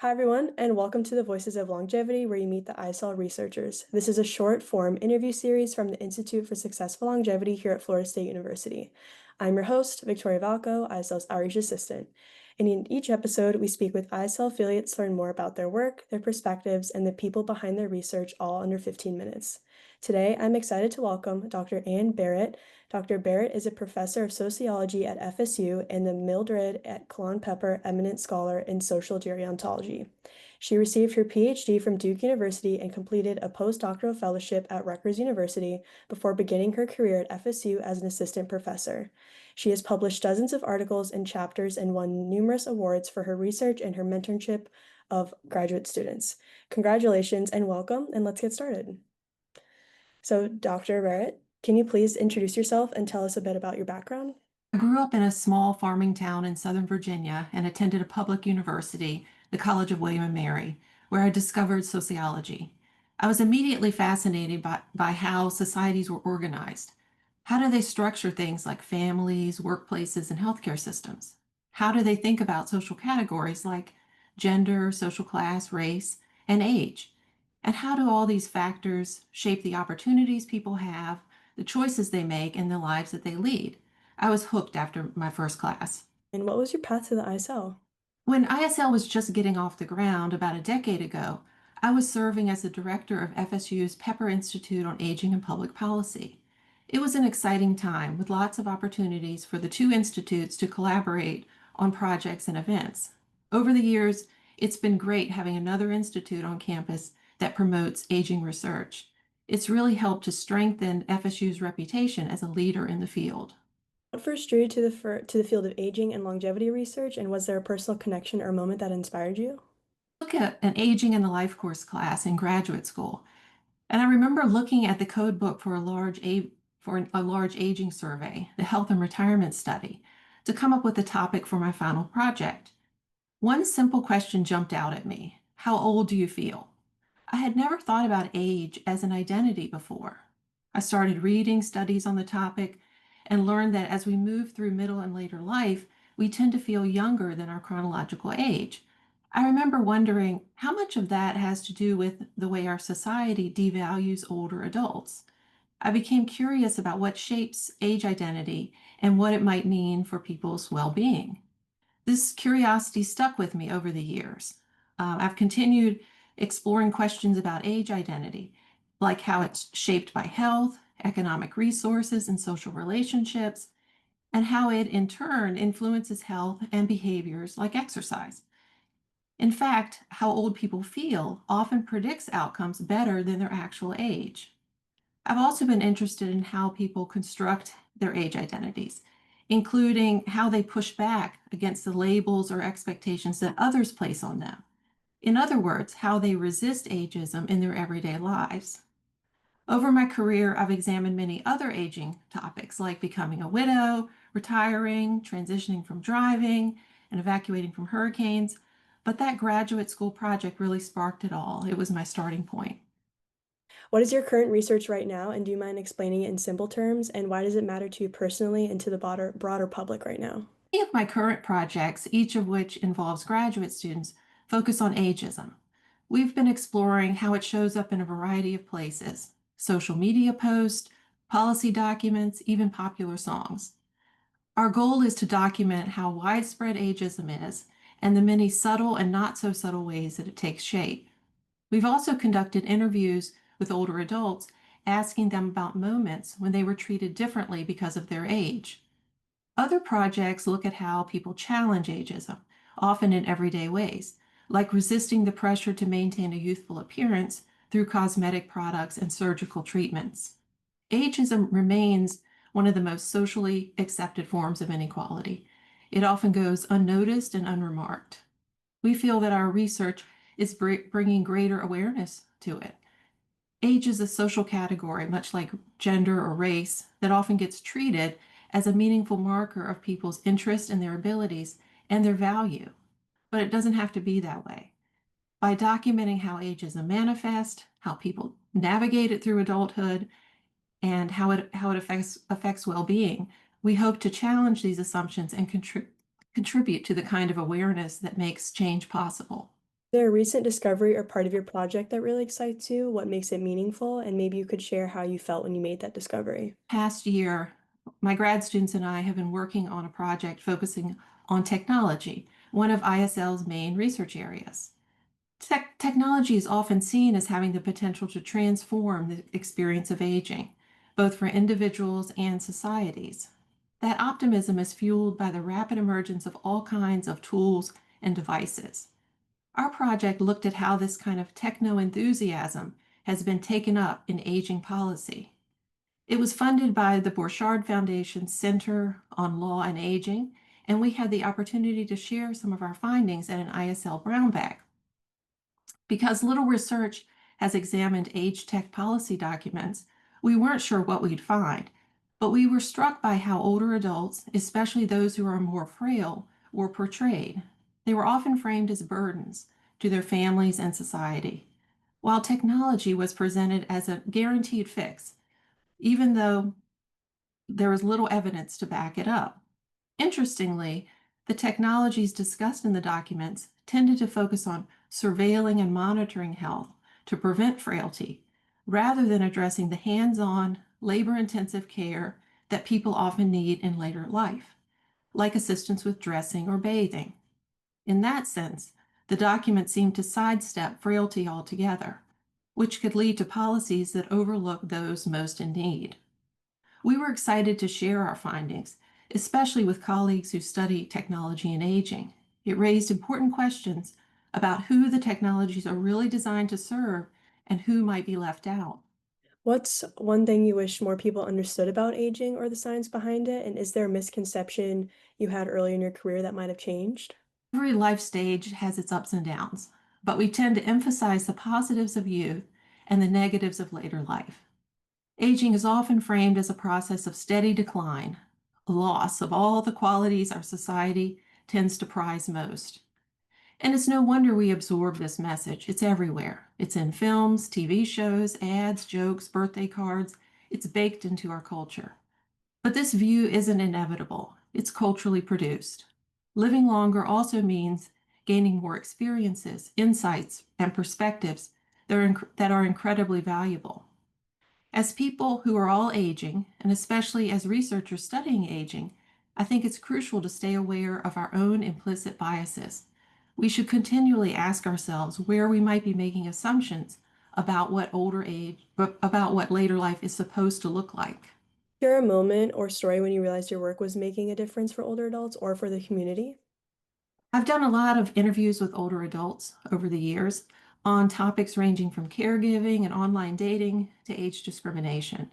Hi, everyone, and welcome to the Voices of Longevity, where you meet the ISL researchers. This is a short form interview series from the Institute for Successful Longevity here at Florida State University. I'm your host, Victoria Valko, ISL's outreach assistant. And in each episode, we speak with ISL affiliates to learn more about their work, their perspectives, and the people behind their research, all under 15 minutes. Today, I'm excited to welcome Dr. Ann Barrett. Dr. Barrett is a professor of sociology at FSU and the Mildred at Claude Eminent Scholar in Social Gerontology. She received her PhD from Duke University and completed a postdoctoral fellowship at Rutgers University before beginning her career at FSU as an assistant professor. She has published dozens of articles and chapters and won numerous awards for her research and her mentorship of graduate students. Congratulations and welcome, and let's get started. So, Dr. Barrett, can you please introduce yourself and tell us a bit about your background? I grew up in a small farming town in Southern Virginia and attended a public university, the College of William and Mary, where I discovered sociology. I was immediately fascinated by how societies were organized. How do they structure things like families, workplaces, and healthcare systems? How do they think about social categories like gender, social class, race, and age? And how do all these factors shape the opportunities people have, the choices they make, and the lives that they lead? I was hooked after my first class. And what was your path to the ISL? When ISL was just getting off the ground about a decade ago, I was serving as the director of FSU's Pepper Institute on Aging and Public Policy. It was an exciting time with lots of opportunities for the two institutes to collaborate on projects and events. Over the years, it's been great having another institute on campus that promotes aging research. It's really helped to strengthen FSU's reputation as a leader in the field. What first drew you to the field of aging and longevity research, and was there a personal connection or moment that inspired you? Look at an aging in the life course class in graduate school. And I remember looking at the code book for a large aging survey, the health and retirement study, to come up with a topic for my final project. One simple question jumped out at me. How old do you feel? I had never thought about age as an identity before. I started reading studies on the topic and learned that as we move through middle and later life, we tend to feel younger than our chronological age. I remember wondering how much of that has to do with the way our society devalues older adults. I became curious about what shapes age identity and what it might mean for people's well being. This curiosity stuck with me over the years. I've continued exploring questions about age identity, like how it's shaped by health, economic resources, and social relationships, and how it in turn influences health and behaviors like exercise. In fact, how old people feel often predicts outcomes better than their actual age. I've also been interested in how people construct their age identities, including how they push back against the labels or expectations that others place on them. In other words, how they resist ageism in their everyday lives. Over my career, I've examined many other aging topics like becoming a widow, retiring, transitioning from driving, and evacuating from hurricanes. But that graduate school project really sparked it all. It was my starting point. What is your current research right now, and do you mind explaining it in simple terms, and why does it matter to you personally and to the broader public right now? Many of my current projects, each of which involves graduate students, focus on ageism. We've been exploring how it shows up in a variety of places: social media posts, policy documents, even popular songs. Our goal is to document how widespread ageism is and the many subtle and not so subtle ways that it takes shape. We've also conducted interviews with older adults, asking them about moments when they were treated differently because of their age. Other projects look at how people challenge ageism, often in everyday ways, like resisting the pressure to maintain a youthful appearance through cosmetic products and surgical treatments. Ageism remains one of the most socially accepted forms of inequality. It often goes unnoticed and unremarked. We feel that our research is bringing greater awareness to it. Age is a social category, much like gender or race, that often gets treated as a meaningful marker of people's interest in their abilities and their value. But it doesn't have to be that way. By documenting how ageism manifests, how people navigate it through adulthood, and how it affects well-being, we hope to challenge these assumptions and contribute to the kind of awareness that makes change possible. There a recent discovery or part of your project that really excites you? What makes it meaningful? And maybe you could share how you felt when you made that discovery. Past year, my grad students and I have been working on a project focusing on technology, one of ISL's main research areas. Technology is often seen as having the potential to transform the experience of aging, both for individuals and societies. That optimism is fueled by the rapid emergence of all kinds of tools and devices. Our project looked at how this kind of techno enthusiasm has been taken up in aging policy. It was funded by the Borchardt Foundation's Center on Law and Aging, and we had the opportunity to share some of our findings at an ISL Brown Bag. Because little research has examined age tech policy documents, we weren't sure what we'd find, but we were struck by how older adults, especially those who are more frail, were portrayed. They were often framed as burdens to their families and society, while technology was presented as a guaranteed fix, even though there was little evidence to back it up. Interestingly, the technologies discussed in the documents tended to focus on surveilling and monitoring health to prevent frailty, rather than addressing the hands-on, labor-intensive care that people often need in later life, like assistance with dressing or bathing. In that sense, the document seemed to sidestep frailty altogether, which could lead to policies that overlook those most in need. We were excited to share our findings, especially with colleagues who study technology and aging. It raised important questions about who the technologies are really designed to serve and who might be left out. What's one thing you wish more people understood about aging or the science behind it? And is there a misconception you had early in your career that might have changed? Every life stage has its ups and downs, but we tend to emphasize the positives of youth and the negatives of later life. Aging is often framed as a process of steady decline, a loss of all the qualities our society tends to prize most. And it's no wonder we absorb this message. It's everywhere. It's in films, TV shows, ads, jokes, birthday cards. It's baked into our culture. But this view isn't inevitable. It's culturally produced. Living longer also means gaining more experiences, insights, and perspectives that are incredibly valuable. As people who are all aging, and especially as researchers studying aging, I think it's crucial to stay aware of our own implicit biases. We should continually ask ourselves where we might be making assumptions about about what later life is supposed to look like. Share a moment or story when you realized your work was making a difference for older adults or for the community. I've done a lot of interviews with older adults over the years on topics ranging from caregiving and online dating to age discrimination.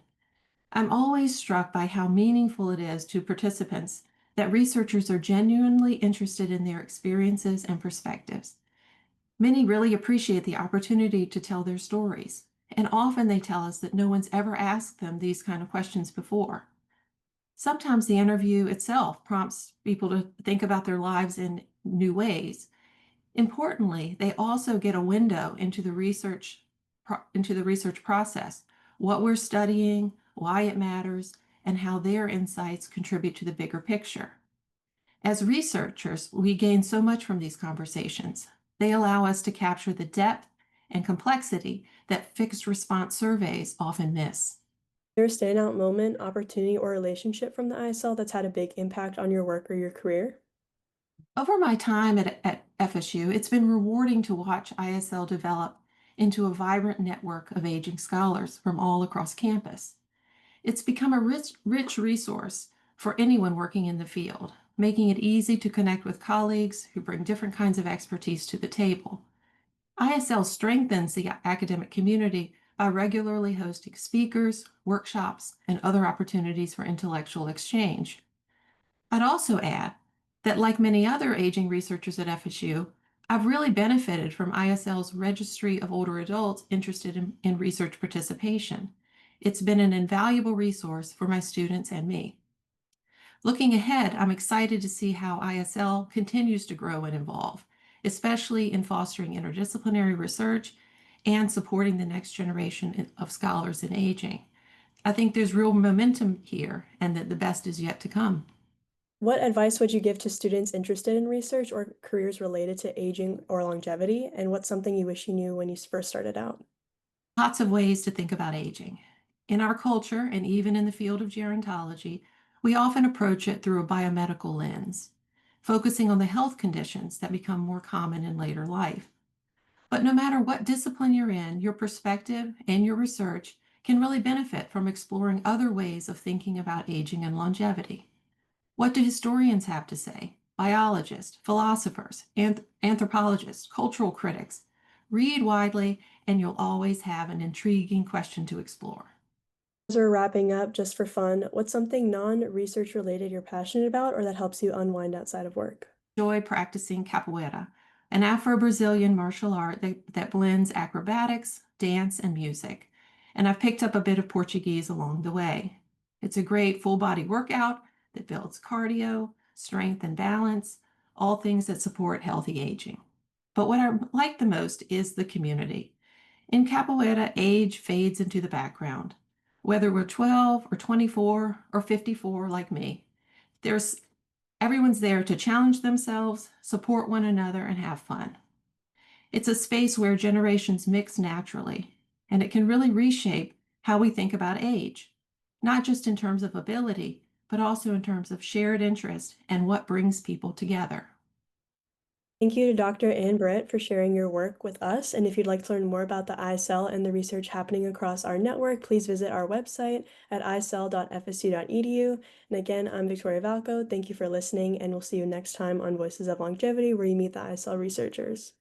I'm always struck by how meaningful it is to participants that researchers are genuinely interested in their experiences and perspectives. Many really appreciate the opportunity to tell their stories, and often they tell us that no one's ever asked them these kind of questions before. Sometimes the interview itself prompts people to think about their lives in new ways. Importantly, they also get a window into the research process, what we're studying, why it matters, and how their insights contribute to the bigger picture. As researchers, we gain so much from these conversations. They allow us to capture the depth and complexity that fixed response surveys often miss. There a standout moment, opportunity, or relationship from the ISL that's had a big impact on your work or your career? Over my time at FSU, it's been rewarding to watch ISL develop into a vibrant network of aging scholars from all across campus. It's become a rich resource for anyone working in the field, making it easy to connect with colleagues who bring different kinds of expertise to the table. ISL strengthens the academic community by regularly hosting speakers, workshops, and other opportunities for intellectual exchange. I'd also add that, like many other aging researchers at FSU, I've really benefited from ISL's registry of older adults interested in research participation. It's been an invaluable resource for my students and me. Looking ahead, I'm excited to see how ISL continues to grow and evolve, especially in fostering interdisciplinary research and supporting the next generation of scholars in aging. I think there's real momentum here and that the best is yet to come. What advice would you give to students interested in research or careers related to aging or longevity? And what's something you wish you knew when you first started out? Lots of ways to think about aging. In our culture, and even in the field of gerontology, we often approach it through a biomedical lens, focusing on the health conditions that become more common in later life. But no matter what discipline you're in, your perspective and your research can really benefit from exploring other ways of thinking about aging and longevity. What do historians have to say? Biologists, philosophers, anthropologists, cultural critics. Read widely, and you'll always have an intriguing question to explore. As we're wrapping up, just for fun, what's something non-research related you're passionate about or that helps you unwind outside of work? Enjoy practicing capoeira, an Afro-Brazilian martial art that blends acrobatics, dance, and music. And I've picked up a bit of Portuguese along the way. It's a great full body workout that builds cardio, strength, and balance, all things that support healthy aging. But what I like the most is the community. In capoeira, age fades into the background. Whether we're 12 or 24 or 54 like me, there's everyone's there to challenge themselves, support one another, and have fun. It's a space where generations mix naturally, and it can really reshape how we think about age, not just in terms of ability, but also in terms of shared interest and what brings people together. Thank you to Dr. Ann Barrett for sharing your work with us. And if you'd like to learn more about the ISL and the research happening across our network, please visit our website at isl.fsu.edu. And again, I'm Victoria Valko. Thank you for listening, and we'll see you next time on Voices of Longevity, where you meet the ISL researchers.